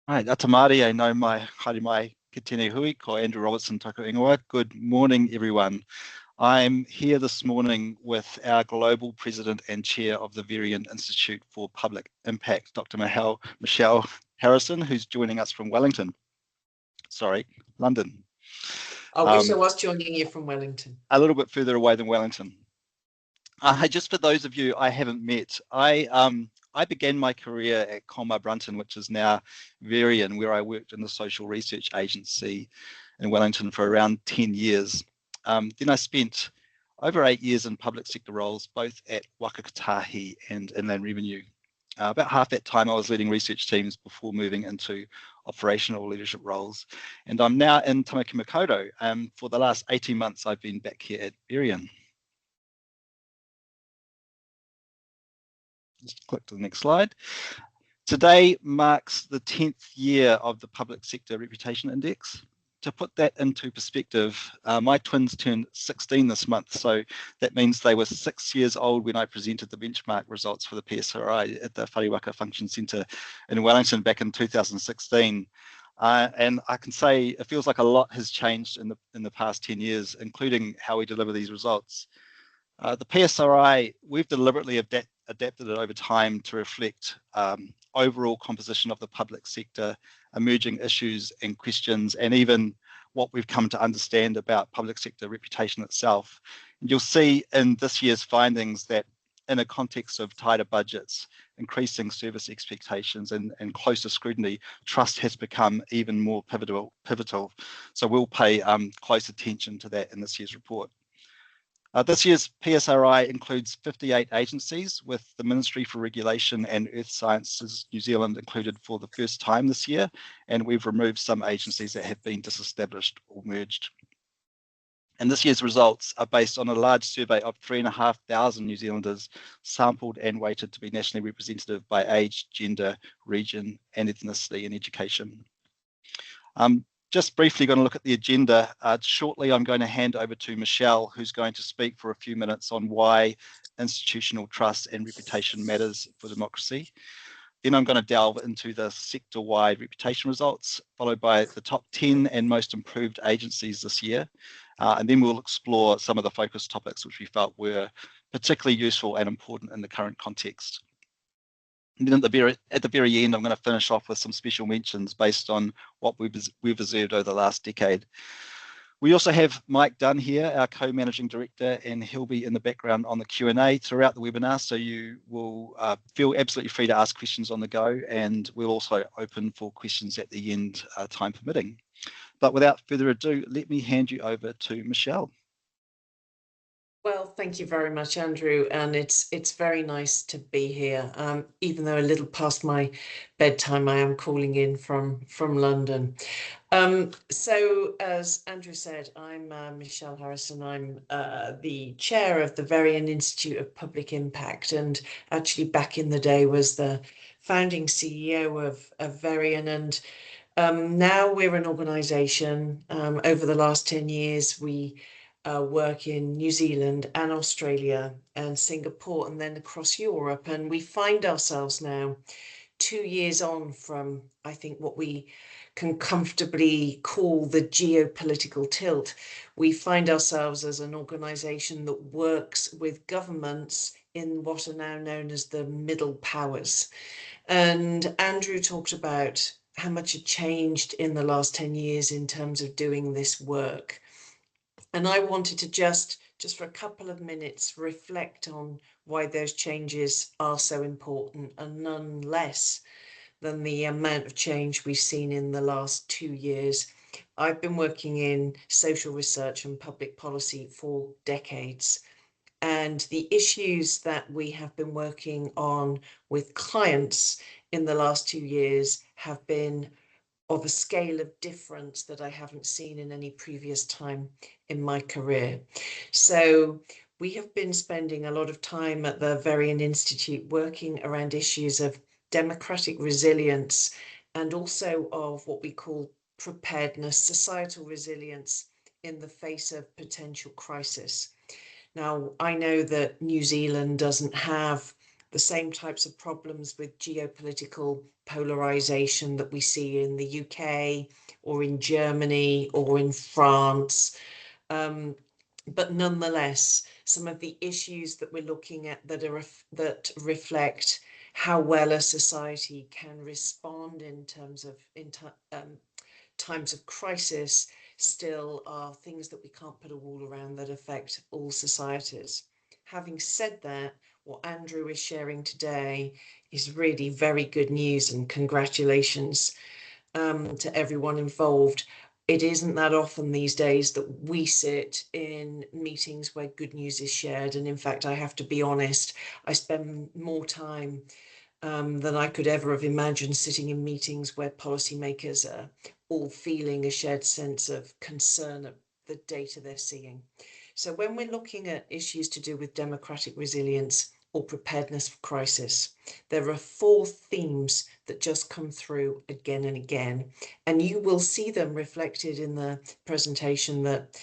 Hi, Atamari, I know my haere mai ki tēnei hui, ko Andrew Robertson tōku ingoa. Good morning, everyone. I'm here this morning with our Global President and Chair of the Varian Institute for Public Impact, Dr. Michelle Harrison, who's joining us from London. I wish I was joining you from Wellington. A little bit further away than Wellington. Just for those of you I haven't met, I began my career at Colmar Brunton, which is now Varian, where I worked in the social research agency in Wellington for around 10 years. Then I spent over 8 years in public sector roles, both at Waka Kotahi and Inland Revenue. About half that time I was leading research teams before moving into operational leadership roles. And I'm now in Tamaki Makaurau. For the last 18 months, I've been back here at Varian. Just click to the next slide. Today marks the 10th year of the Public Sector Reputation Index. To put that into perspective, my twins turned 16 this month, so that means they were 6 years old when I presented the benchmark results for the PSRI at the Whariwaka Function Centre in Wellington back in 2016. And I can say it feels like a lot has changed in the past 10 years, including how we deliver these results. The PSRI, we've deliberately adapted it over time to reflect overall composition of the public sector, emerging issues and questions, and even what we've come to understand about public sector reputation itself. And you'll see in this year's findings that in a context of tighter budgets, increasing service expectations and closer scrutiny, trust has become even more pivotal. So we'll pay close attention to that in this year's report. This year's PSRI includes 58 agencies, with the Ministry for Regulation and Earth Sciences New Zealand included for the first time this year, and we've removed some agencies that have been disestablished or merged. And this year's results are based on a large survey of 3,500 New Zealanders sampled and weighted to be nationally representative by age, gender, region, and ethnicity in education. Just briefly going to look at the agenda. Shortly, I'm going to hand over to Michelle, who's going to speak for a few minutes on why institutional trust and reputation matters for democracy. Then I'm going to delve into the sector-wide reputation results, followed by the top 10 and most improved agencies this year. And then we'll explore some of the focus topics which we felt were particularly useful and important in the current context. And then at the very end, I'm going to finish off with some special mentions based on what we've observed over the last decade. We also have Mike Dunn here, our co-managing director, and he'll be in the background on the Q&A throughout the webinar, so you will feel absolutely free to ask questions on the go, and we'll also open for questions at the end, time permitting. But without further ado, let me hand you over to Michelle. Well, thank you very much, Andrew, and it's very nice to be here. Even though a little past my bedtime, I am calling in from London. So as Andrew said, I'm Michelle Harrison. I'm the chair of the Varian Institute of Public Impact, and actually back in the day was the founding CEO of Varian. And now we're an organisation. Over the last 10 years, we work in New Zealand and Australia and Singapore and then across Europe. And we find ourselves now 2 years on from, I think, what we can comfortably call the geopolitical tilt. We find ourselves as an organisation that works with governments in what are now known as the middle powers. And Andrew talked about how much had changed in the last 10 years in terms of doing this work. And I wanted to just for a couple of minutes reflect on why those changes are so important, and none less than the amount of change we've seen in the last 2 years. I've been working in social research and public policy for decades, and the issues that we have been working on with clients in the last 2 years have been of a scale of difference that I haven't seen in any previous time in my career. So we have been spending a lot of time at the Varian Institute working around issues of democratic resilience and also of what we call preparedness, societal resilience in the face of potential crisis. Now, I know that New Zealand doesn't have the same types of problems with geopolitical polarization that we see in the UK or in Germany or in France. But nonetheless, some of the issues that we're looking at that reflect how well a society can respond in terms of times of crisis still are things that we can't put a wall around that affect all societies. Having said that, what Andrew is sharing today is really very good news, and congratulations to everyone involved. It isn't that often these days that we sit in meetings where good news is shared. And in fact, I have to be honest, I spend more time than I could ever have imagined sitting in meetings where policymakers are all feeling a shared sense of concern at the data they're seeing. So when we're looking at issues to do with democratic resilience or preparedness for crisis, there are 4 themes that just come through again and again, and you will see them reflected in the presentation that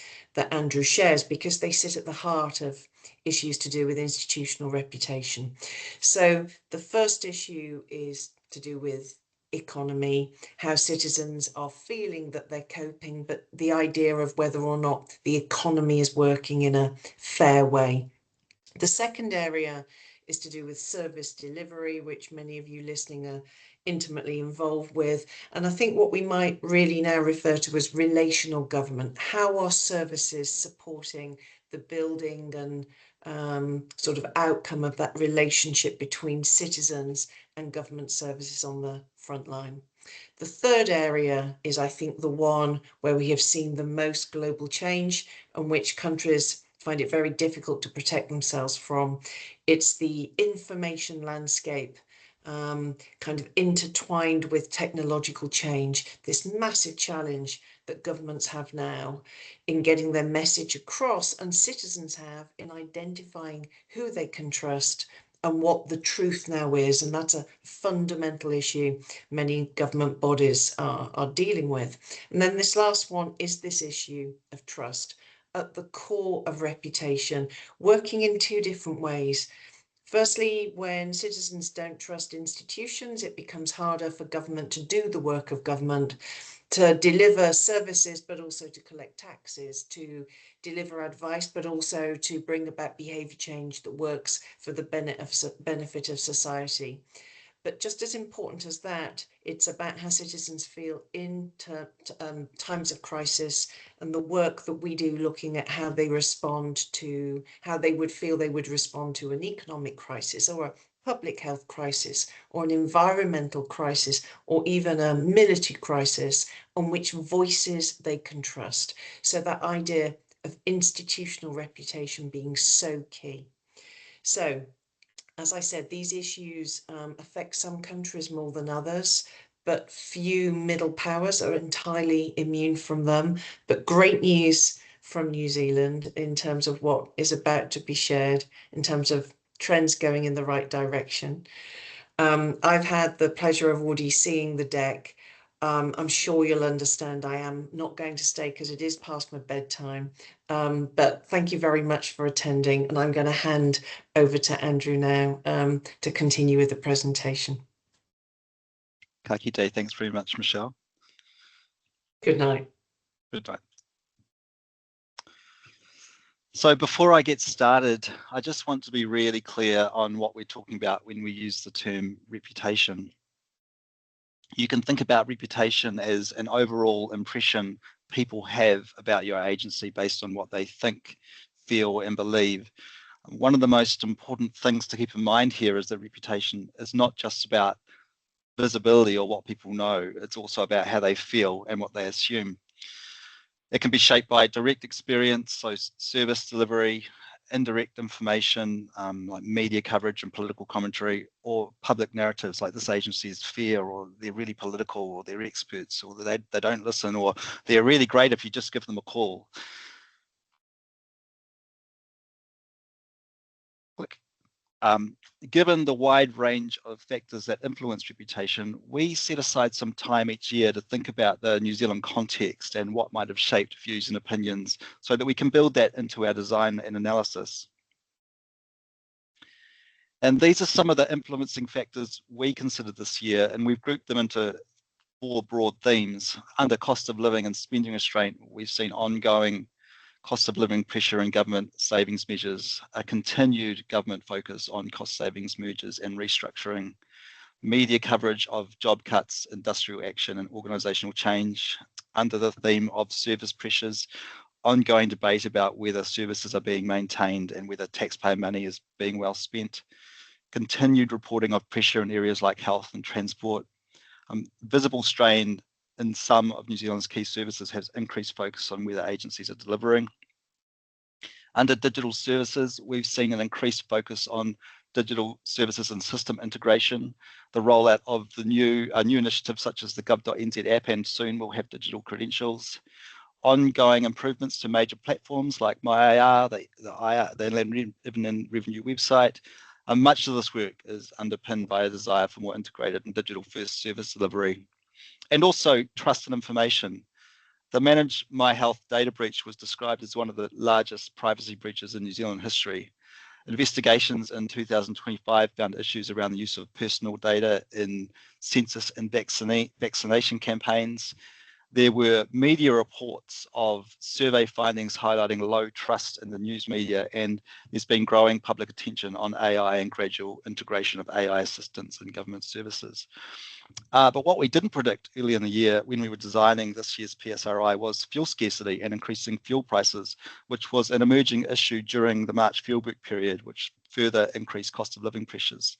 Andrew shares, because they sit at the heart of issues to do with institutional reputation. So the first issue is to do with economy, how citizens are feeling that they're coping, but the idea of whether or not the economy is working in a fair way. The second area is to do with service delivery, which many of you listening are intimately involved with. And I think what we might really now refer to as relational government. How are services supporting the building and sort of outcome of that relationship between citizens and government services on the front line? The third area is, I think, the one where we have seen the most global change and which countries find it very difficult to protect themselves from. It's the information landscape, kind of intertwined with technological change, this massive challenge that governments have now in getting their message across, and citizens have in identifying who they can trust and what the truth now is. And that's a fundamental issue many government bodies are dealing with. And then this last one is this issue of trust at the core of reputation, working in 2 different ways. Firstly, when citizens don't trust institutions, it becomes harder for government to do the work of government, to deliver services, but also to collect taxes, to deliver advice, but also to bring about behaviour change that works for the benefit of society. But just as important as that, it's about how citizens feel in times of crisis, and the work that we do looking at how they respond to, how they would feel they would respond to an economic crisis or a public health crisis or an environmental crisis or even a military crisis, on which voices they can trust. So that idea of institutional reputation being so key. So, as I said, these issues affect some countries more than others, but few middle powers are entirely immune from them. But great news from New Zealand in terms of what is about to be shared, in terms of trends going in the right direction. I've had the pleasure of already seeing the deck. I'm sure you'll understand I am not going to stay because it is past my bedtime. But thank you very much for attending, and I'm going to hand over to Andrew now to continue with the presentation. Ka kite, thanks very much, Michelle. Good night. Good night. So before I get started, I just want to be really clear on what we're talking about when we use the term reputation. You can think about reputation as an overall impression people have about your agency based on what they think, feel, and believe. One of the most important things to keep in mind here is that reputation is not just about visibility or what people know, it's also about how they feel and what they assume. It can be shaped by direct experience, so service delivery, indirect information, like media coverage and political commentary, or public narratives like this agency is fair, or they're really political, or they're experts, or they don't listen, or they're really great if you just give them a call. Click. Given the wide range of factors that influence reputation, we set aside some time each year to think about the New Zealand context and what might have shaped views and opinions so that we can build that into our design and analysis. And these are some of the influencing factors we considered this year, and we've grouped them into 4 broad themes. Under cost of living and spending restraint, we've seen ongoing cost of living pressure and government savings measures, a continued government focus on cost savings mergers and restructuring, media coverage of job cuts, industrial action and organisational change. Under the theme of service pressures, ongoing debate about whether services are being maintained and whether taxpayer money is being well spent. Continued reporting of pressure in areas like health and transport. Visible strain in some of New Zealand's key services has increased focus on whether agencies are delivering. Under digital services, we've seen an increased focus on digital services and system integration, the rollout of the new initiatives such as the gov.nz app, and soon we'll have digital credentials. Ongoing improvements to major platforms like MyIR, the Inland Revenue website. Much of this work is underpinned by a desire for more integrated and digital first service delivery. And also trust and information. The Manage My Health data breach was described as one of the largest privacy breaches in New Zealand history. Investigations in 2025 found issues around the use of personal data in census and vaccination campaigns. There were media reports of survey findings highlighting low trust in the news media, and there's been growing public attention on AI and gradual integration of AI assistance in government services. But what we didn't predict early in the year when we were designing this year's PSRI was fuel scarcity and increasing fuel prices, which was an emerging issue during the March fieldwork period, which further increased cost of living pressures.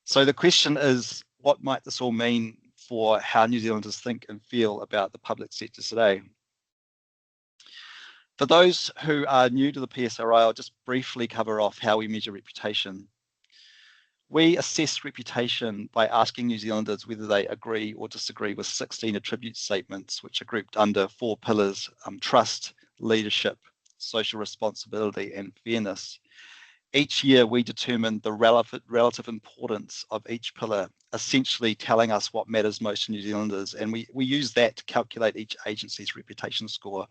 So the question is, what might this all mean for how New Zealanders think and feel about the public sector today? For those who are new to the PSRI, I'll just briefly cover off how we measure reputation. We assess reputation by asking New Zealanders whether they agree or disagree with 16 attribute statements, which are grouped under 4 pillars: trust, leadership, social responsibility, and fairness. Each year, we determine the relative importance of each pillar, essentially telling us what matters most to New Zealanders. And we use that to calculate each agency's reputation score,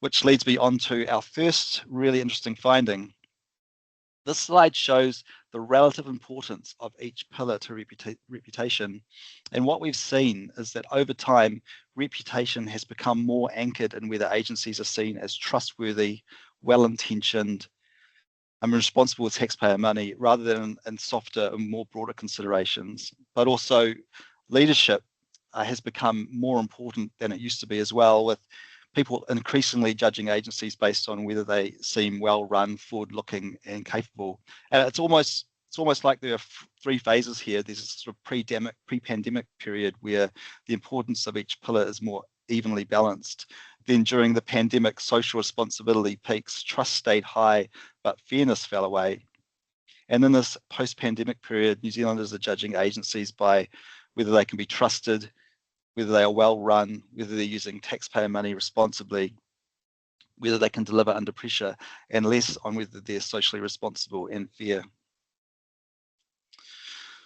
which leads me on to our first really interesting finding. This slide shows the relative importance of each pillar to reputation. And what we've seen is that over time, reputation has become more anchored in whether agencies are seen as trustworthy, well-intentioned, and responsible with taxpayer money, rather than in softer and more broader considerations. But also leadership has become more important than it used to be as well, with people increasingly judging agencies based on whether they seem well-run, forward-looking, and capable. And it's almost like there are 3 phases here. There's a sort of pre-pandemic period where the importance of each pillar is more evenly balanced. Then during the pandemic, social responsibility peaks, trust stayed high, but fairness fell away. And in this post-pandemic period, New Zealanders are judging agencies by whether they can be trusted, whether they are well run, whether they're using taxpayer money responsibly, whether they can deliver under pressure, and less on whether they're socially responsible and fair.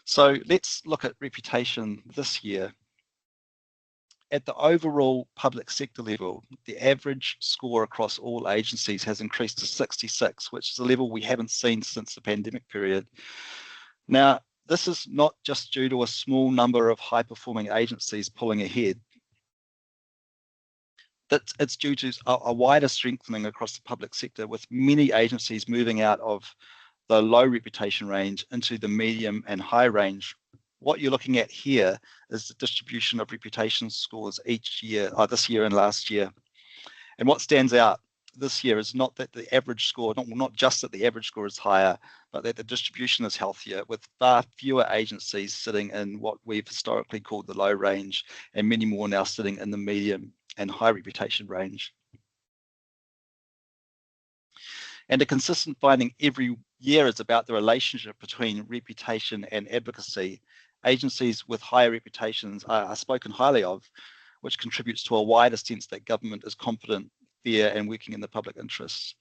So let's look at reputation this year. At the overall public sector level, the average score across all agencies has increased to 66, which is a level we haven't seen since the pandemic period. Now, this is not just due to a small number of high-performing agencies pulling ahead. It's due to a wider strengthening across the public sector, with many agencies moving out of the low reputation range into the medium and high range. What you're looking at here is the distribution of reputation scores each year, this year and last year. And what stands out this year is not that the average score, not just that the average score is higher, but that the distribution is healthier, with far fewer agencies sitting in what we've historically called the low range, and many more now sitting in the medium and high reputation range. And a consistent finding every year is about the relationship between reputation and advocacy. Agencies with higher reputations are spoken highly of, which contributes to a wider sense that government is competent, fair, and working in the public interests.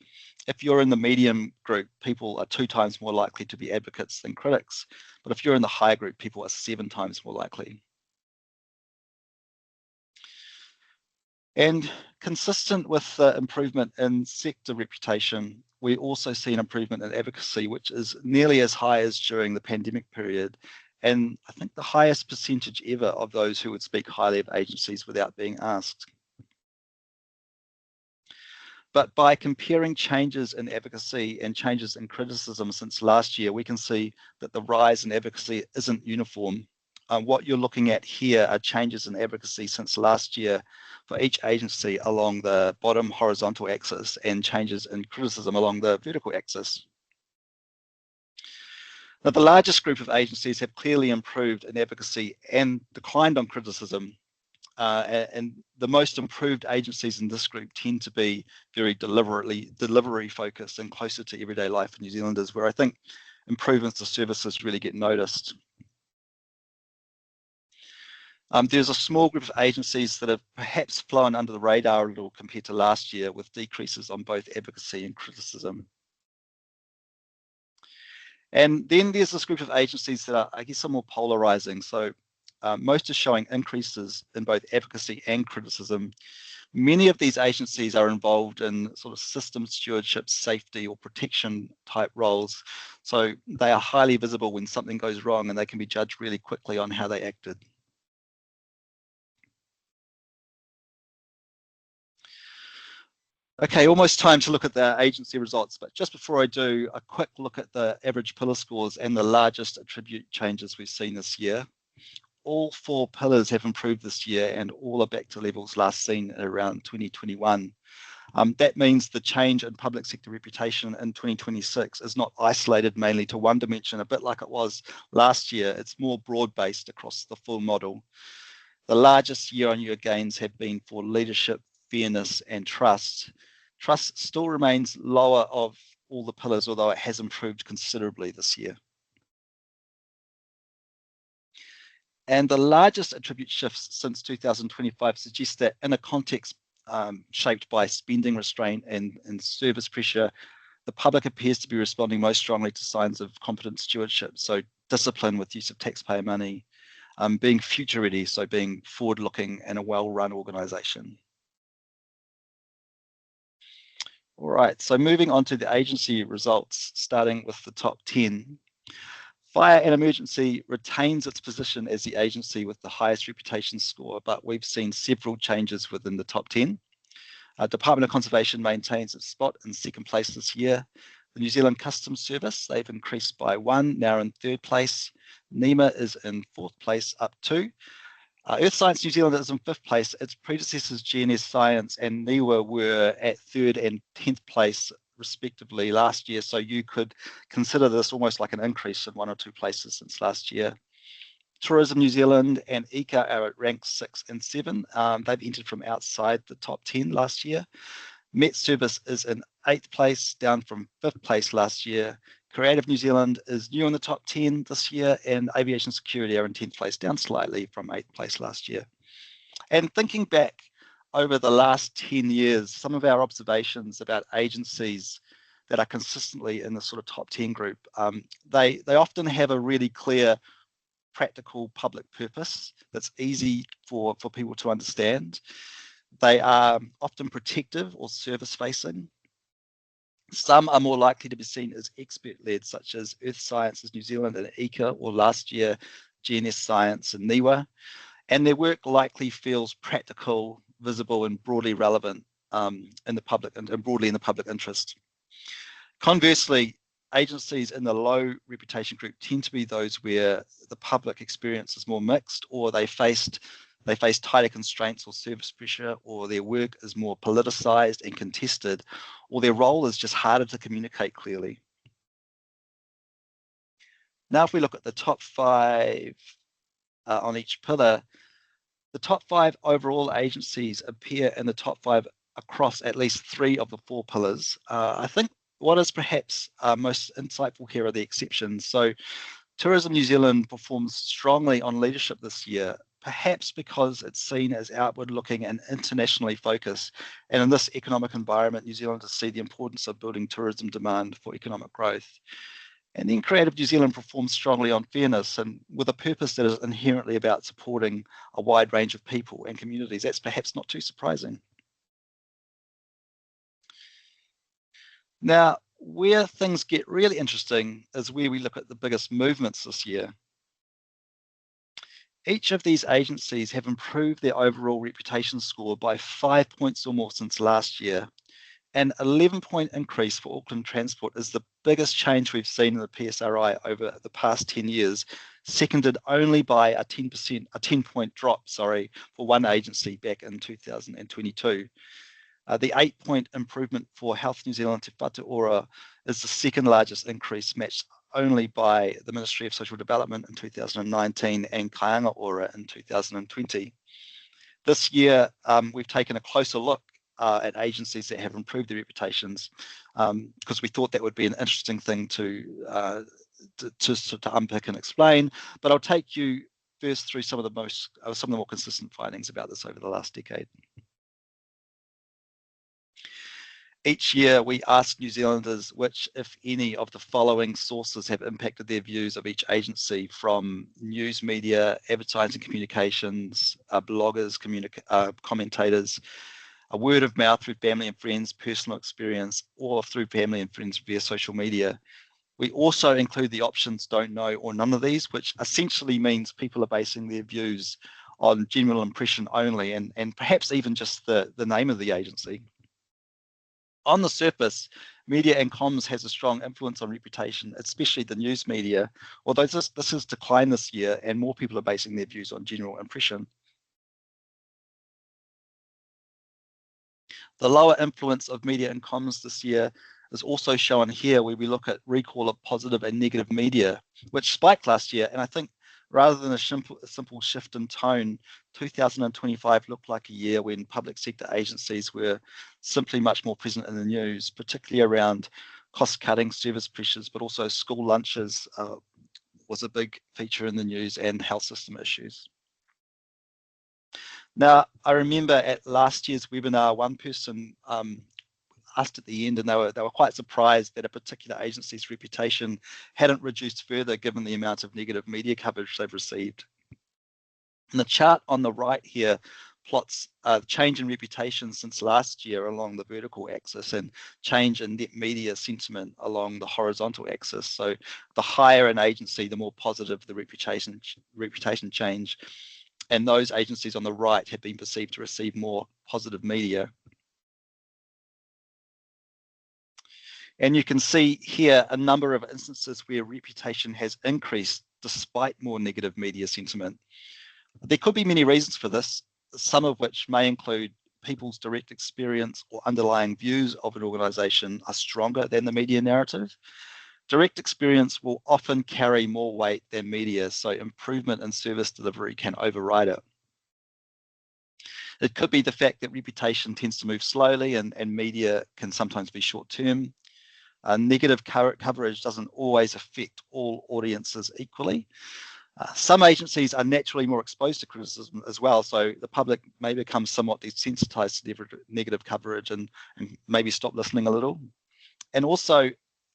If you're in the medium group, people are 2 times more likely to be advocates than critics. But if you're in the high group, people are 7 times more likely. And consistent with the improvement in sector reputation, we also see an improvement in advocacy, which is nearly as high as during the pandemic period. And I think the highest percentage ever of those who would speak highly of agencies without being asked. But by comparing changes in advocacy and changes in criticism since last year, we can see that the rise in advocacy isn't uniform. What you're looking at here are changes in advocacy since last year for each agency along the bottom horizontal axis and changes in criticism along the vertical axis. Now, the largest group of agencies have clearly improved in advocacy and declined on criticism. And the most improved agencies in this group tend to be very delivery focused and closer to everyday life for New Zealanders, where I think improvements to services really get noticed. There's a small group of agencies that have perhaps flown under the radar a little compared to last year, with decreases on both advocacy and criticism. And then there's this group of agencies that are, I guess, are more polarizing. So most are showing increases in both advocacy and criticism. Many of these agencies are involved in sort of system stewardship, safety, or protection type roles. So they are highly visible when something goes wrong, and they can be judged really quickly on how they acted. Okay, almost time to look at the agency results, but just before I do, a quick look at the average pillar scores and the largest attribute changes we've seen this year. All 4 pillars have improved this year, and all are back to levels last seen at around 2021. That means the change in public sector reputation in 2026 is not isolated mainly to one dimension, a bit like it was last year. It's more broad-based across the full model. The largest year-on-year gains have been for leadership, fairness, and trust. Trust still remains lower of all the pillars, although it has improved considerably this year. And the largest attribute shifts since 2025 suggest that in a context shaped by spending restraint and service pressure, the public appears to be responding most strongly to signs of competent stewardship. So discipline with use of taxpayer money, being future ready, so being forward looking and a well-run organisation. All right, so moving on to the agency results, starting with the top 10. Fire and Emergency retains its position as the agency with the highest reputation score, but we've seen several changes within the top 10. Department of Conservation maintains its spot in second place this year. The New Zealand Customs Service, they've increased by 1, now in 3rd place. NEMA is in 4th place, up 2. Earth Science New Zealand is in 5th place. Its predecessors, GNS Science and NIWA, were at 3rd and 10th place respectively last year, so you could consider this almost like an increase in 1 or 2 places since last year. Tourism New Zealand and ICA are at ranks 6 and 7. They've entered from outside the top 10 last year. Met Service is in 8th place, down from 5th place last year. Creative New Zealand is new in the top 10 this year, and Aviation Security are in 10th place, down slightly from 8th place last year. And thinking back over the last 10 years, some of our observations about agencies that are consistently in the sort of top 10 group, they often have a really clear practical public purpose that's easy for people to understand. They are often protective or service facing. Some are more likely to be seen as expert-led, such as Earth Sciences New Zealand and ICA, or last year, GNS Science and NIWA. And their work likely feels practical, visible, and broadly relevant in the public and broadly in the public interest. Conversely, agencies in the low reputation group tend to be those where the public experience is more mixed, or they face tighter constraints or service pressure, or their work is more politicized and contested, or their role is just harder to communicate clearly. Now, if we look at the top 5 on each pillar, the top 5 overall agencies appear in the top 5 across at least 3 of the 4 pillars. I think what is perhaps most insightful here are the exceptions. So Tourism New Zealand performs strongly on leadership this year, perhaps because it's seen as outward looking and internationally focused. And in this economic environment, New Zealanders see the importance of building tourism demand for economic growth. And then Creative New Zealand performs strongly on fairness, and with a purpose that is inherently about supporting a wide range of people and communities. That's perhaps not too surprising. Now, Where things get really interesting is where we look at the biggest movements this year. Each of these agencies have improved their overall reputation score by 5 points or more since last year. An 11-point increase for Auckland Transport is the biggest change we've seen in the PSRI over the past 10 years, seconded only by a 10-point drop, for one agency back in 2022. The 8-point improvement for Health New Zealand Te Whatu Ora is the second largest increase, matched only by the Ministry of Social Development in 2019 and Kāinga Ora in 2020. This year, we've taken a closer look at agencies that have improved their reputations, because we thought that would be an interesting thing to unpick and explain. But I'll take you first through some of the more consistent findings about this over the last decade. Each year, we ask New Zealanders which, if any, of the following sources have impacted their views of each agency, from news media, advertising communications, bloggers, commentators, a word of mouth through family and friends, personal experience, or through family and friends via social media. We also include the options don't know or none of these, which essentially means people are basing their views on general impression only, and perhaps even just the name of the agency. On the surface, media and comms has a strong influence on reputation, especially the news media, although this has declined this year and more people are basing their views on general impression. The lower influence of media and comms this year is also shown here, where we look at recall of positive and negative media, which spiked last year. And I think rather than a simple shift in tone, 2025 looked like a year when public sector agencies were simply much more present in the news, particularly around cost-cutting, service pressures, but also school lunches was a big feature in the news, and health system issues. Now, I remember at last year's webinar, one person asked at the end, and they were quite surprised that a particular agency's reputation hadn't reduced further given the amount of negative media coverage they've received. And the chart on the right here plots change in reputation since last year along the vertical axis, and change in net media sentiment along the horizontal axis. So the higher an agency, the more positive the reputation change. And those agencies on the right have been perceived to receive more positive media. And you can see here a number of instances where reputation has increased despite more negative media sentiment. There could be many reasons for this, some of which may include people's direct experience or underlying views of an organisation are stronger than the media narrative. Direct experience will often carry more weight than media, so improvement in service delivery can override it. It could be the fact that reputation tends to move slowly, and media can sometimes be short-term. Negative coverage doesn't always affect all audiences equally. Some agencies are naturally more exposed to criticism as well, so the public may become somewhat desensitized to negative coverage and maybe stop listening a little. And also,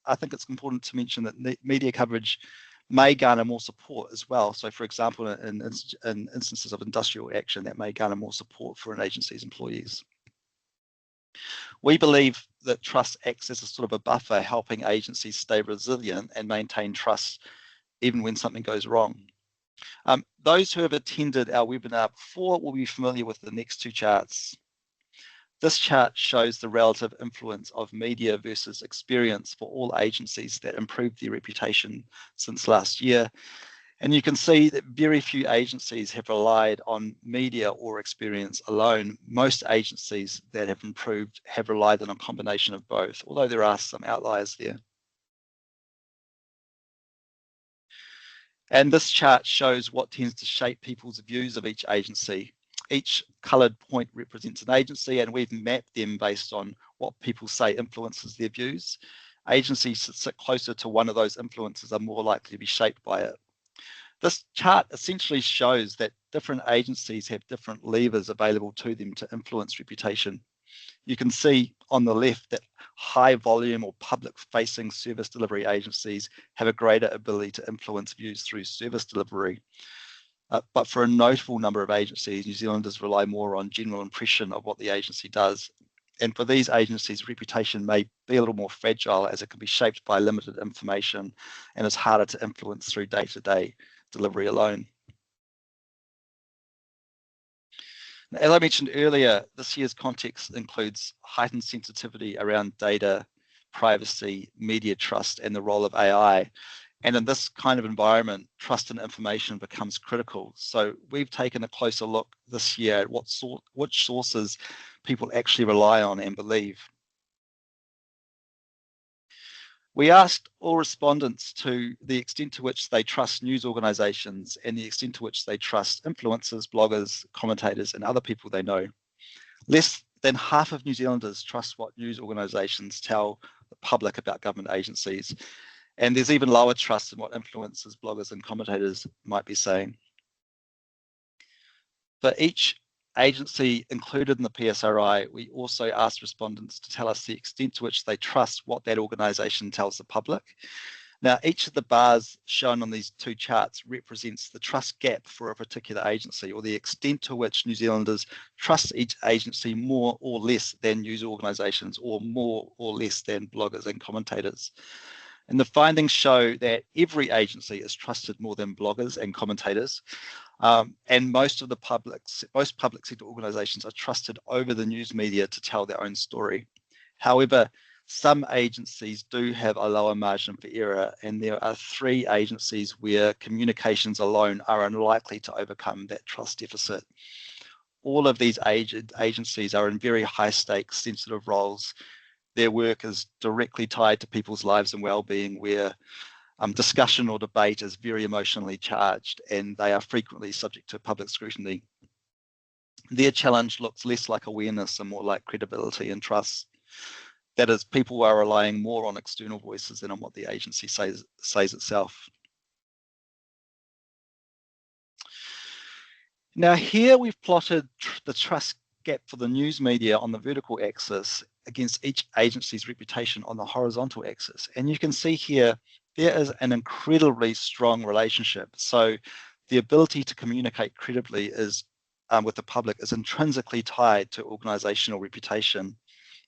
I think it's important to mention that media coverage may garner more support as well. So, for example, in instances of industrial action, that may garner more support for an agency's employees. We believe that trust acts as a sort of a buffer, helping agencies stay resilient and maintain trust even when something goes wrong. Those who have attended our webinar before will be familiar with the next two charts. This chart shows the relative influence of media versus experience for all agencies that improved their reputation since last year. And you can see that very few agencies have relied on media or experience alone. Most agencies that have improved have relied on a combination of both, although there are some outliers there. And this chart shows what tends to shape people's views of each agency. Each coloured point represents an agency, and we've mapped them based on what people say influences their views. Agencies that sit closer to one of those influences are more likely to be shaped by it. This chart essentially shows that different agencies have different levers available to them to influence reputation. You can see on the left that high volume or public facing service delivery agencies have a greater ability to influence views through service delivery. But for a notable number of agencies, New Zealanders rely more on general impression of what the agency does. And for these agencies, reputation may be a little more fragile as it can be shaped by limited information and is harder to influence through day-to-day delivery alone. As I mentioned earlier, this year's context includes heightened sensitivity around data, privacy, media trust, and the role of AI. And in this kind of environment, trust in information becomes critical. So we've taken a closer look this year at which sources people actually rely on and believe. We asked all respondents to the extent to which they trust news organisations and the extent to which they trust influencers, bloggers, commentators, and other people they know. Less than half of New Zealanders trust what news organisations tell the public about government agencies, and there's even lower trust in what influencers, bloggers, and commentators might be saying. For each agency included in the PSRI, we also asked respondents to tell us the extent to which they trust what that organisation tells the public. Now, each of the bars shown on these two charts represents the trust gap for a particular agency, or the extent to which New Zealanders trust each agency more or less than news organisations, or more or less than bloggers and commentators. And the findings show that every agency is trusted more than bloggers and commentators. And most public sector organisations are trusted over the news media to tell their own story. However, some agencies do have a lower margin for error, and there are 3 agencies where communications alone are unlikely to overcome that trust deficit. All of these agencies are in very high stakes, sensitive roles. Their work is directly tied to people's lives and well-being, where discussion or debate is very emotionally charged, and they are frequently subject to public scrutiny. Their challenge looks less like awareness and more like credibility and trust. That is, people are relying more on external voices than on what the agency says itself. Now here we've plotted the trust gap for the news media on the vertical axis against each agency's reputation on the horizontal axis. And you can see here, there is an incredibly strong relationship. So the ability to communicate credibly is with the public is intrinsically tied to organizational reputation.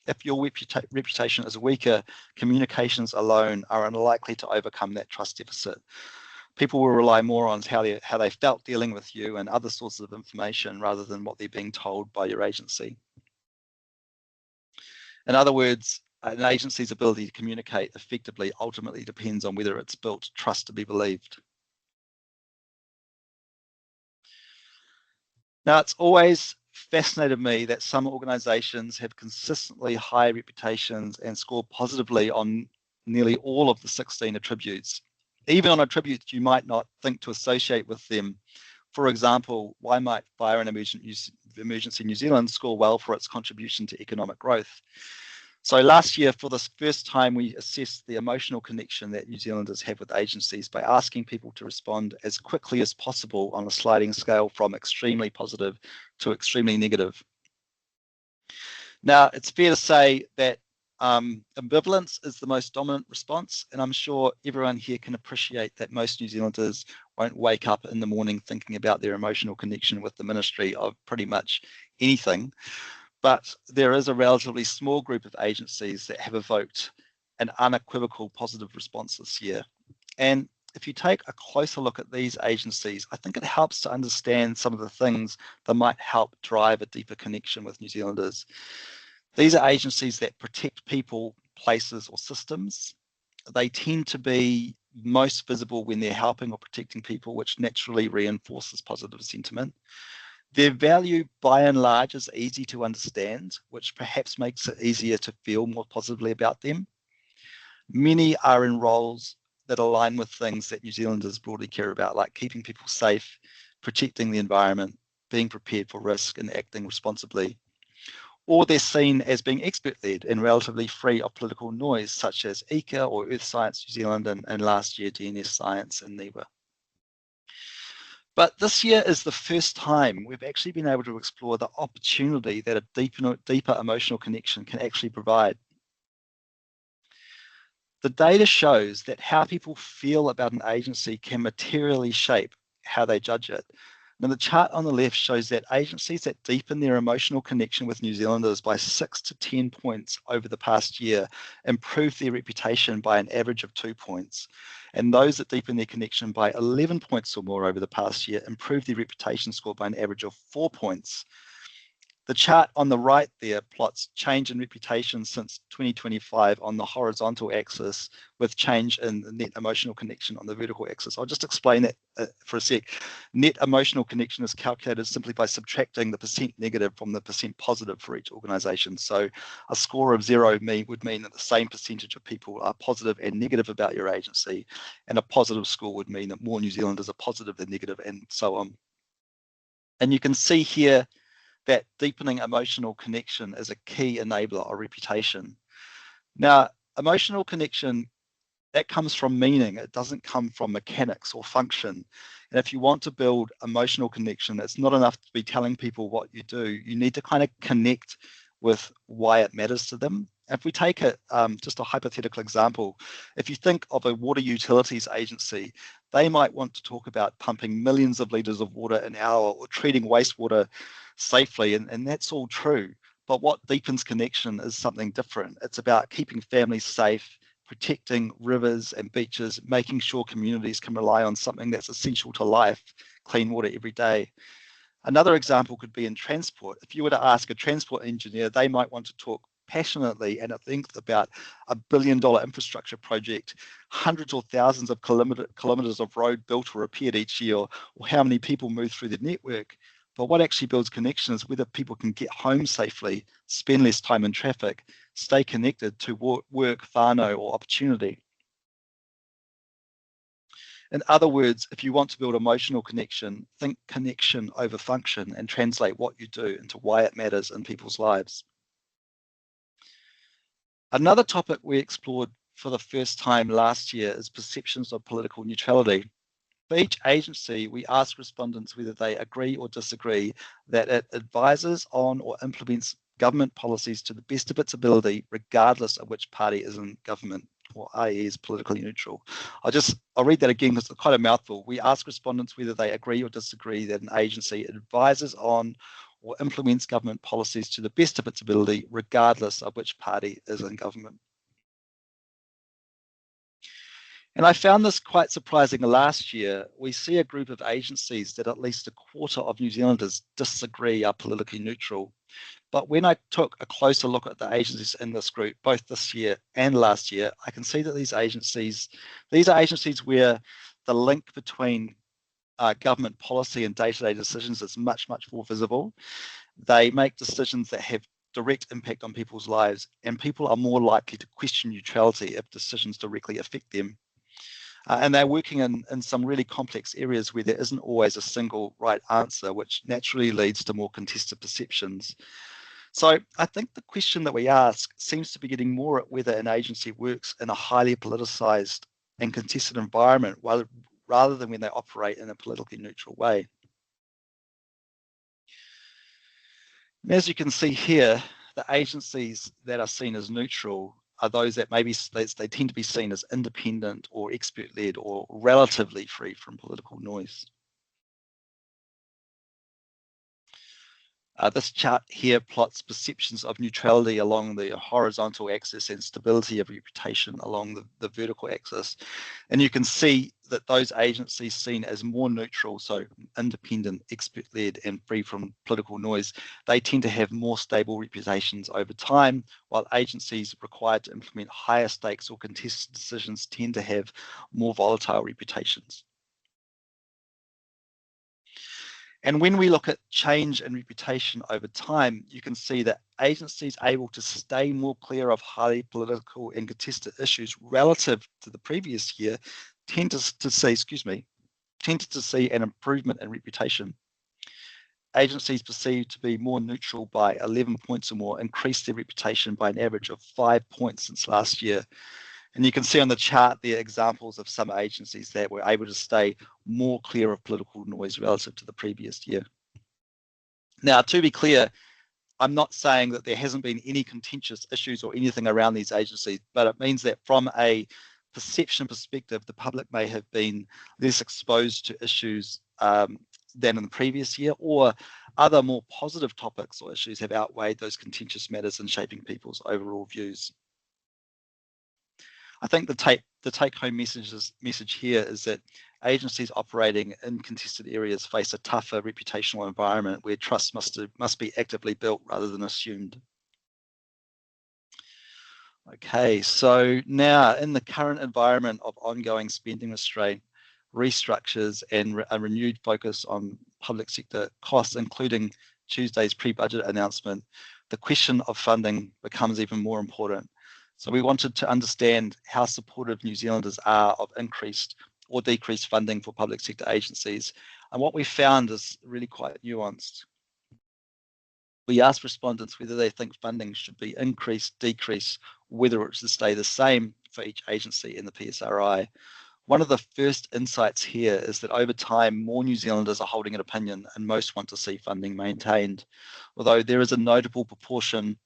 If your reputation is weaker, communications alone are unlikely to overcome that trust deficit. People will rely more on how they felt dealing with you and other sources of information rather than what they're being told by your agency. In other words, an agency's ability to communicate effectively ultimately depends on whether it's built trust to be believed. Now, it's always fascinated me that some organisations have consistently high reputations and score positively on nearly all of the 16 attributes, even on attributes you might not think to associate with them. For example, why might Fire and Emergency New Zealand score well for its contribution to economic growth? So last year, for the first time, we assessed the emotional connection that New Zealanders have with agencies by asking people to respond as quickly as possible on a sliding scale from extremely positive to extremely negative. Now, it's fair to say that ambivalence is the most dominant response, and I'm sure everyone here can appreciate that most New Zealanders won't wake up in the morning thinking about their emotional connection with the ministry of pretty much anything. But there is a relatively small group of agencies that have evoked an unequivocal positive response this year. And if you take a closer look at these agencies, I think it helps to understand some of the things that might help drive a deeper connection with New Zealanders. These are agencies that protect people, places, or systems. They tend to be most visible when they're helping or protecting people, which naturally reinforces positive sentiment. Their value, by and large, is easy to understand, which perhaps makes it easier to feel more positively about them. Many are in roles that align with things that New Zealanders broadly care about, like keeping people safe, protecting the environment, being prepared for risk, and acting responsibly. Or they're seen as being expert-led and relatively free of political noise, such as ECA or Earth Science New Zealand, and last year DNS Science and NIWA. But this year is the first time we've actually been able to explore the opportunity that a deeper emotional connection can actually provide. The data shows that how people feel about an agency can materially shape how they judge it. Now, the chart on the left shows that agencies that deepen their emotional connection with New Zealanders by 6 to 10 points over the past year improve their reputation by an average of 2 points. And those that deepen their connection by 11 points or more over the past year improve their reputation score by an average of 4 points. The chart on the right there plots change in reputation since 2025 on the horizontal axis with change in the net emotional connection on the vertical axis. I'll just explain that for a sec. Net emotional connection is calculated simply by subtracting the percent negative from the percent positive for each organisation. So a score of 0 would mean that the same percentage of people are positive and negative about your agency, and a positive score would mean that more New Zealanders are positive than negative, and so on. And you can see here that deepening emotional connection is a key enabler of reputation. Now, emotional connection, that comes from meaning. It doesn't come from mechanics or function. And if you want to build emotional connection, it's not enough to be telling people what you do. You need to kind of connect with why it matters to them. If we take just a hypothetical example, if you think of a water utilities agency, they might want to talk about pumping millions of litres of water an hour or treating wastewater safely, and that's all true. But what deepens connection is something different. It's about keeping families safe, protecting rivers and beaches, making sure communities can rely on something that's essential to life, clean water every day. Another example could be in transport. If you were to ask a transport engineer, they might want to talk passionately and at length about $1 billion infrastructure project, hundreds or thousands of kilometres of road built or repaired each year, or how many people move through the network. But what actually builds connection is whether people can get home safely, spend less time in traffic, stay connected to work, whānau, or opportunity. In other words, if you want to build emotional connection, think connection over function and translate what you do into why it matters in people's lives. Another topic we explored for the first time last year is perceptions of political neutrality. For each agency, we asked respondents whether they agree or disagree that it advises on or implements government policies to the best of its ability, regardless of which party is in government, or i.e. is politically neutral. I'll read that again because it's quite a mouthful. We asked respondents whether they agree or disagree that an agency advises on or implements government policies to the best of its ability, regardless of which party is in government. And I found this quite surprising. Last year, we see a group of agencies that at least a quarter of New Zealanders disagree are politically neutral. But when I took a closer look at the agencies in this group, both this year and last year, I can see that these are agencies where the link between government policy and day-to-day decisions is much, much more visible. They make decisions that have direct impact on people's lives, and people are more likely to question neutrality if decisions directly affect them. And they're working in some really complex areas where there isn't always a single right answer, which naturally leads to more contested perceptions. So I think the question that we ask seems to be getting more at whether an agency works in a highly politicized and contested environment rather than when they operate in a politically neutral way. And as you can see here, the agencies that are seen as neutral are those that maybe they tend to be seen as independent or expert-led or relatively free from political noise. This chart here plots perceptions of neutrality along the horizontal axis and stability of reputation along the vertical axis. And you can see that those agencies seen as more neutral, so independent, expert-led, and free from political noise, they tend to have more stable reputations over time, while agencies required to implement higher stakes or contested decisions tend to have more volatile reputations. And when we look at change in reputation over time, you can see that agencies able to stay more clear of highly political and contested issues relative to the previous year tended to see an improvement in reputation. Agencies perceived to be more neutral by 11 points or more increased their reputation by an average of 5 points since last year. And you can see on the chart there examples of some agencies that were able to stay more clear of political noise relative to the previous year. Now, to be clear, I'm not saying that there hasn't been any contentious issues or anything around these agencies, but it means that from a perception perspective, the public may have been less exposed to issues than in the previous year, or other more positive topics or issues have outweighed those contentious matters in shaping people's overall views. I think the take-home message here is that agencies operating in contested areas face a tougher reputational environment where trust must be actively built rather than assumed. Okay, so now in the current environment of ongoing spending restraint, restructures, and a renewed focus on public sector costs, including Tuesday's pre-budget announcement, the question of funding becomes even more important. So we wanted to understand how supportive New Zealanders are of increased or decreased funding for public sector agencies. And what we found is really quite nuanced. We asked respondents whether they think funding should be increased, decreased, whether it should stay the same for each agency in the PSRI. One of the first insights here is that over time, more New Zealanders are holding an opinion and most want to see funding maintained, although there is a notable proportion,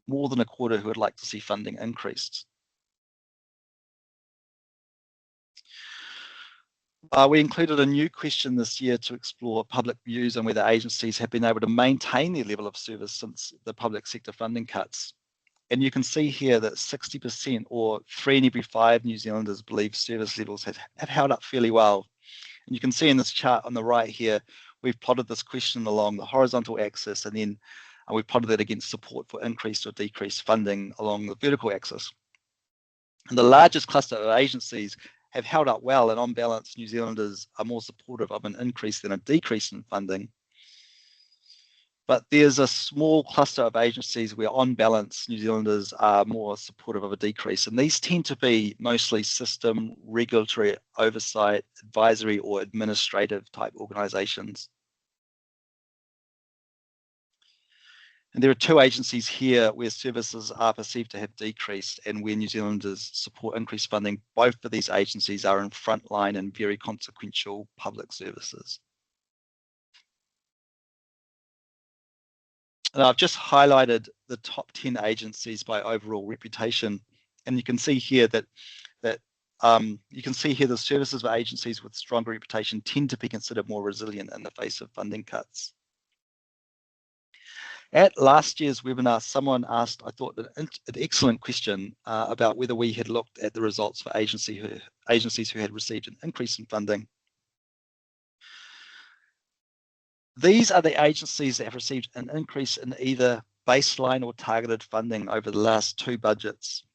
more than a quarter, who would like to see funding increased. We included a new question this year to explore public views on whether agencies have been able to maintain their level of service since the public sector funding cuts. And you can see here that 60%, or 3 in every 5 New Zealanders, believe service levels have held up fairly well. And you can see in this chart on the right here, we've plotted this question along the horizontal axis, and then we've plotted it against support for increased or decreased funding along the vertical axis. And the largest cluster of agencies have held up well, and on balance, New Zealanders are more supportive of an increase than a decrease in funding. But there's a small cluster of agencies where, on balance, New Zealanders are more supportive of a decrease. And these tend to be mostly system, regulatory oversight, advisory, or administrative type organisations. And there are 2 agencies here where services are perceived to have decreased and where New Zealanders support increased funding. Both of these agencies are in frontline and very consequential public services. And I've just highlighted the top 10 agencies by overall reputation, and you can see here that the services of agencies with stronger reputation tend to be considered more resilient in the face of funding cuts. At last year's webinar, someone asked, I thought, an excellent question about whether we had looked at the results for agencies who had received an increase in funding. These are the agencies that have received an increase in either baseline or targeted funding over the last 2 budgets.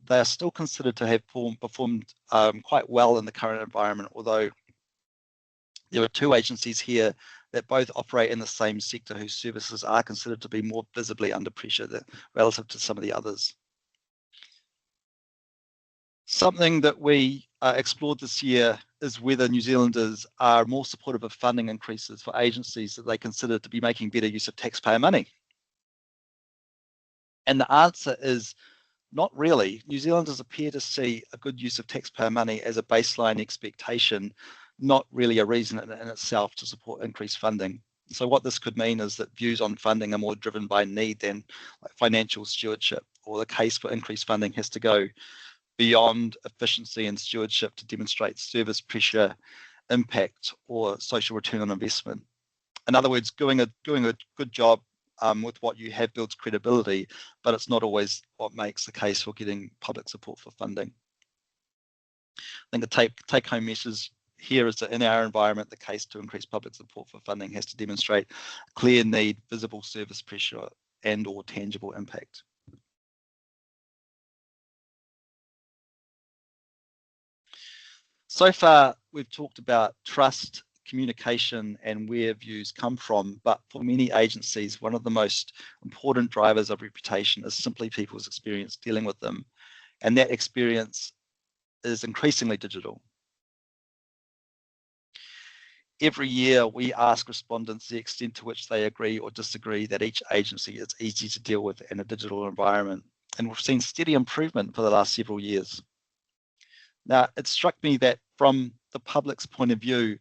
They are still considered to have performed quite well in the current environment, although there are 2 agencies here that both operate in the same sector whose services are considered to be more visibly under pressure relative to some of the others. Something that we explored this year is whether New Zealanders are more supportive of funding increases for agencies that they consider to be making better use of taxpayer money. And the answer is not really. New Zealanders appear to see a good use of taxpayer money as a baseline expectation, not really a reason in itself to support increased funding. So what this could mean is that views on funding are more driven by need than financial stewardship, or the case for increased funding has to go beyond efficiency and stewardship to demonstrate service pressure, impact, or social return on investment. In other words, doing a good job with what you have builds credibility, but it's not always what makes the case for getting public support for funding. I think the take-home message here is that in our environment, the case to increase public support for funding has to demonstrate clear need, visible service pressure, and or tangible impact. So far, we've talked about trust, communication, and where views come from, but for many agencies, one of the most important drivers of reputation is simply people's experience dealing with them, and that experience is increasingly digital. Every year, we ask respondents the extent to which they agree or disagree that each agency is easy to deal with in a digital environment, and we've seen steady improvement for the last several years. Now, it struck me that from the public's point of view,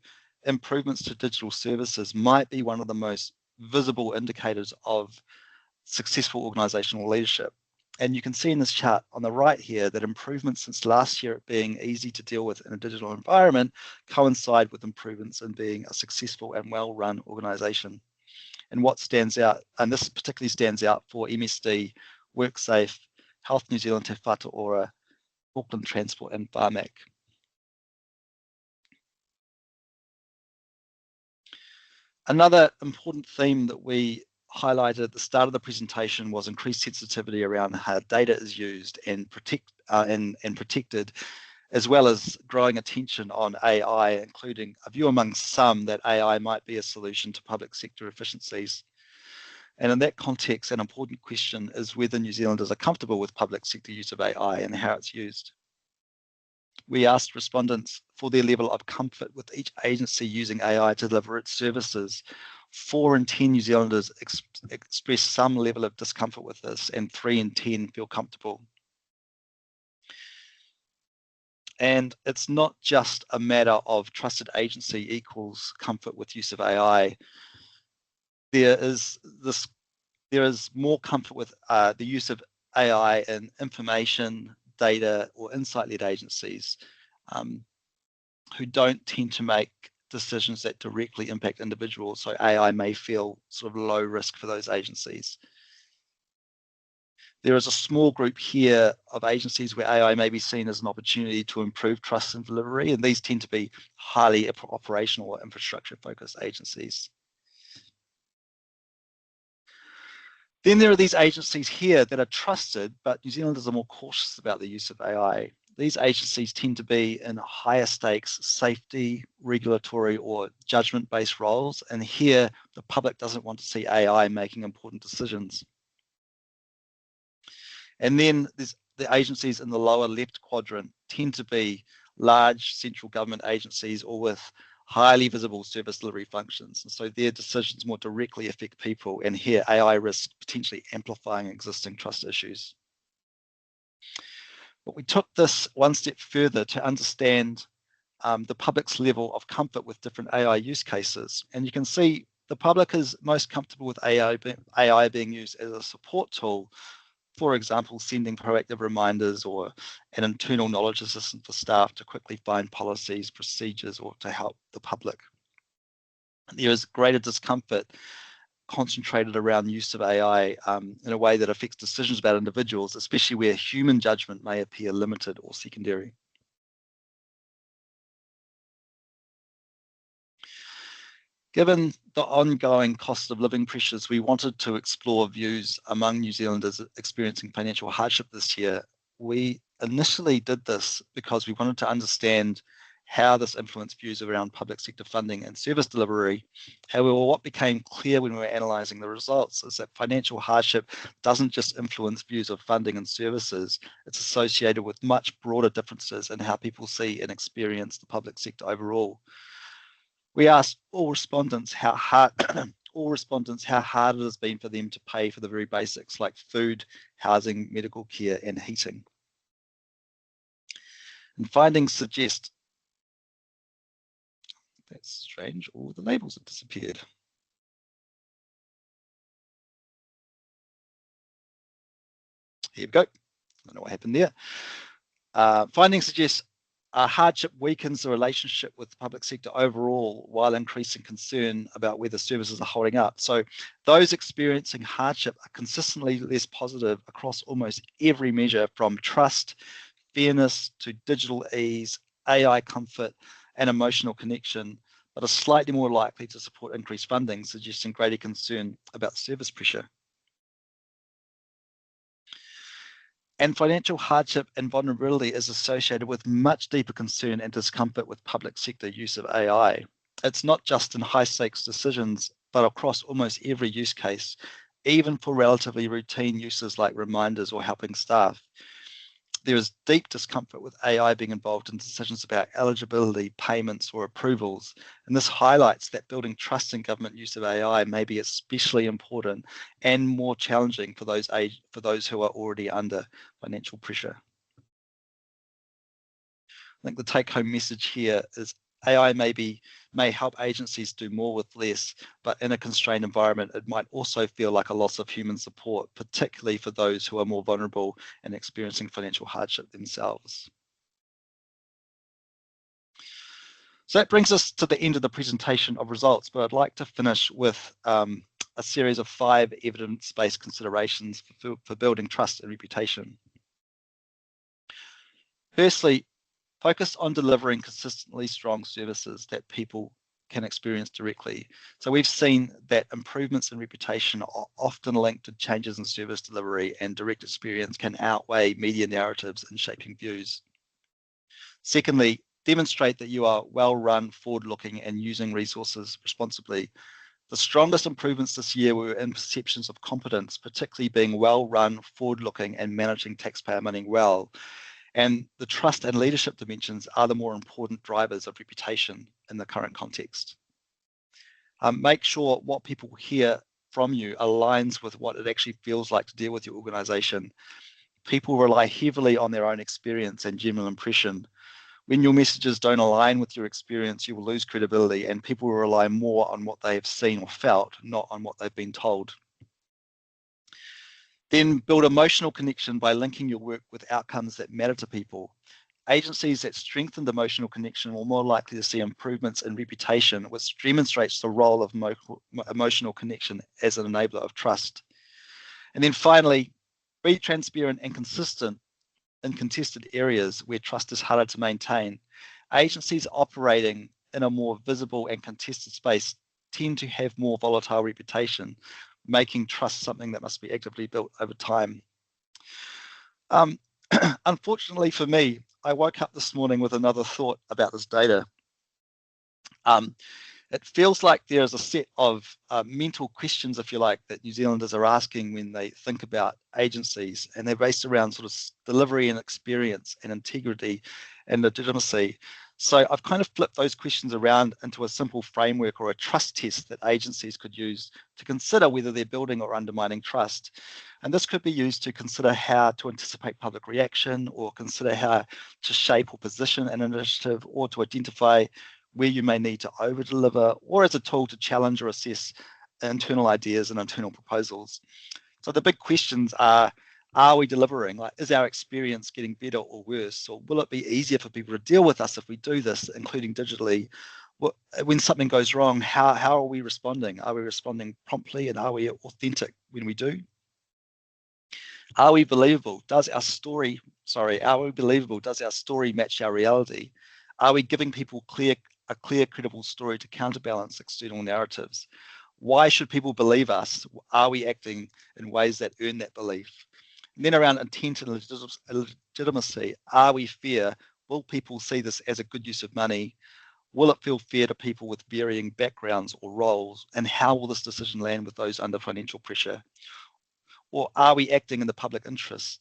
improvements to digital services might be one of the most visible indicators of successful organisational leadership. And you can see in this chart on the right here that improvements since last year at being easy to deal with in a digital environment coincide with improvements in being a successful and well-run organisation. And what stands out, and this particularly stands out for MSD, WorkSafe, Health New Zealand, Te Whatu Ora, Auckland Transport and Pharmac. Another important theme that we highlighted at the start of the presentation was increased sensitivity around how data is used and protected, as well as growing attention on AI, including a view among some that AI might be a solution to public sector efficiencies. And in that context, an important question is whether New Zealanders are comfortable with public sector use of AI and how it's used. We asked respondents for their level of comfort with each agency using AI to deliver its services. 4 in 10 New Zealanders express some level of discomfort with this, and 3 in 10 feel comfortable. And it's not just a matter of trusted agency equals comfort with use of AI. There is more comfort with the use of AI in information, data, or insight-led agencies who don't tend to make decisions that directly impact individuals. So AI may feel sort of low risk for those agencies. There is a small group here of agencies where AI may be seen as an opportunity to improve trust and delivery, and these tend to be highly operational or infrastructure-focused agencies. Then there are these agencies here that are trusted, but New Zealanders are more cautious about the use of AI. These agencies tend to be in higher stakes safety, regulatory, or judgment-based roles, and here the public doesn't want to see AI making important decisions. And then there's the agencies in the lower left quadrant tend to be large central government agencies or with highly visible service delivery functions. And so their decisions more directly affect people, and here AI risks potentially amplifying existing trust issues. But we took this one step further to understand the public's level of comfort with different AI use cases. And you can see the public is most comfortable with AI being used as a support tool, for example, sending proactive reminders or an internal knowledge assistant for staff to quickly find policies, procedures, or to help the public. There is greater discomfort concentrated around use of AI in a way that affects decisions about individuals, especially where human judgment may appear limited or secondary. Given the ongoing cost of living pressures, we wanted to explore views among New Zealanders experiencing financial hardship this year. We initially did this because we wanted to understand how this influenced views around public sector funding and service delivery. However, what became clear when we were analysing the results is that financial hardship doesn't just influence views of funding and services, it's associated with much broader differences in how people see and experience the public sector overall. We asked all respondents how hard it has been for them to pay for the very basics like food, housing, medical care, and heating. And findings suggest, that's strange, all the labels have disappeared. Here we go. I don't know what happened there. Findings suggest hardship weakens the relationship with the public sector overall while increasing concern about whether services are holding up. So those experiencing hardship are consistently less positive across almost every measure, from trust, fairness to digital ease, AI comfort, and emotional connection, but are slightly more likely to support increased funding, suggesting greater concern about service pressure. And financial hardship and vulnerability is associated with much deeper concern and discomfort with public sector use of AI. It's not just in high stakes decisions, but across almost every use case, even for relatively routine uses like reminders or helping staff. There is deep discomfort with AI being involved in decisions about eligibility, payments, or approvals. And this highlights that building trust in government use of AI may be especially important and more challenging for those who are already under financial pressure. I think the take-home message here is AI may help agencies do more with less, but in a constrained environment, it might also feel like a loss of human support, particularly for those who are more vulnerable and experiencing financial hardship themselves. So that brings us to the end of the presentation of results, but I'd like to finish with a series of 5 evidence-based considerations for building trust and reputation. Firstly, focus on delivering consistently strong services that people can experience directly. So we've seen that improvements in reputation are often linked to changes in service delivery, and direct experience can outweigh media narratives in shaping views. Secondly, demonstrate that you are well-run, forward-looking, and using resources responsibly. The strongest improvements this year were in perceptions of competence, particularly being well-run, forward-looking, and managing taxpayer money well. And the trust and leadership dimensions are the more important drivers of reputation in the current context. Make sure what people hear from you aligns with what it actually feels like to deal with your organization. People rely heavily on their own experience and general impression. When your messages don't align with your experience, you will lose credibility, and people will rely more on what they have seen or felt, not on what they've been told. Then build emotional connection by linking your work with outcomes that matter to people. Agencies that strengthen emotional connection are more likely to see improvements in reputation, which demonstrates the role of emotional connection as an enabler of trust. And then finally, be transparent and consistent in contested areas where trust is harder to maintain. Agencies operating in a more visible and contested space tend to have more volatile reputation, making trust something that must be actively built over time. Unfortunately for me, I woke up this morning with another thought about this data. It feels like there's a set of mental questions, if you like, that New Zealanders are asking when they think about agencies, and they're based around sort of delivery and experience and integrity and legitimacy. So I've kind of flipped those questions around into a simple framework or a trust test that agencies could use to consider whether they're building or undermining trust. And this could be used to consider how to anticipate public reaction, or consider how to shape or position an initiative, or to identify where you may need to over-deliver, or as a tool to challenge or assess internal ideas and internal proposals. So the big questions are we delivering? Like, is our experience getting better or worse? Or will it be easier for people to deal with us if we do this, including digitally? When something goes wrong, how are we responding? Are we responding promptly, and are we authentic when we do? Are we believable? Does our story match our reality? Are we giving people a clear, credible story to counterbalance external narratives? Why should people believe us? Are we acting in ways that earn that belief? And then around intent and legitimacy, are we fair? Will people see this as a good use of money? Will it feel fair to people with varying backgrounds or roles? And how will this decision land with those under financial pressure? Or are we acting in the public interest?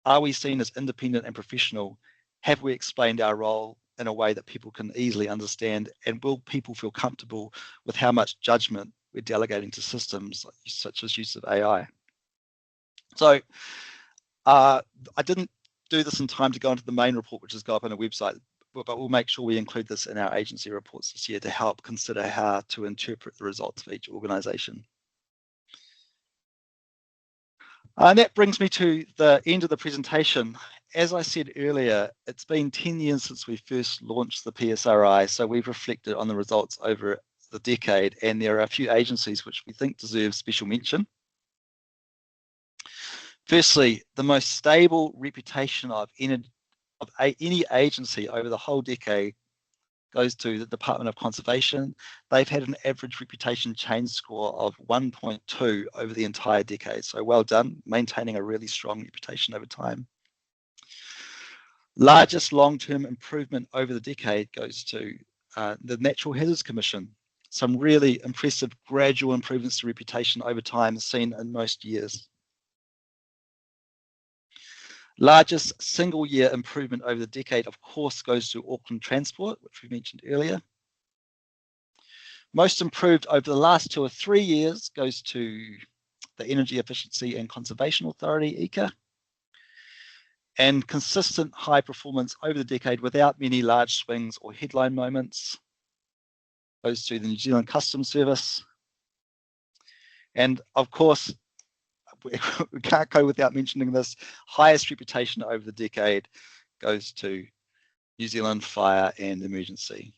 Are we seen as independent and professional? Have we explained our role in a way that people can easily understand? And will people feel comfortable with how much judgment we're delegating to systems such as use of AI? So I didn't do this in time to go into the main report, which has got up on a website, but we'll make sure we include this in our agency reports this year to help consider how to interpret the results of each organisation. And that brings me to the end of the presentation. As I said earlier, it's been 10 years since we first launched the PSRI, so we've reflected on the results over the decade, and there are a few agencies which we think deserve special mention. Firstly, the most stable reputation of any agency over the whole decade goes to the Department of Conservation. They've had an average reputation change score of 1.2 over the entire decade. So well done, maintaining a really strong reputation over time. Largest long-term improvement over the decade goes to the Natural Hazards Commission. Some really impressive gradual improvements to reputation over time seen in most years. Largest single year improvement over the decade, of course, goes to Auckland Transport, which we mentioned earlier. Most improved over the last 2 or 3 years goes to the Energy Efficiency and Conservation Authority, EECA. And consistent high performance over the decade without many large swings or headline moments goes to the New Zealand Customs Service. And of course, we can't go without mentioning this, highest reputation over the decade goes to New Zealand Fire and Emergency.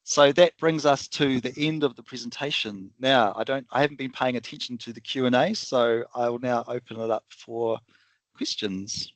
So that brings us to the end of the presentation. Now, I haven't been paying attention to the Q&A, so I will now open it up for questions.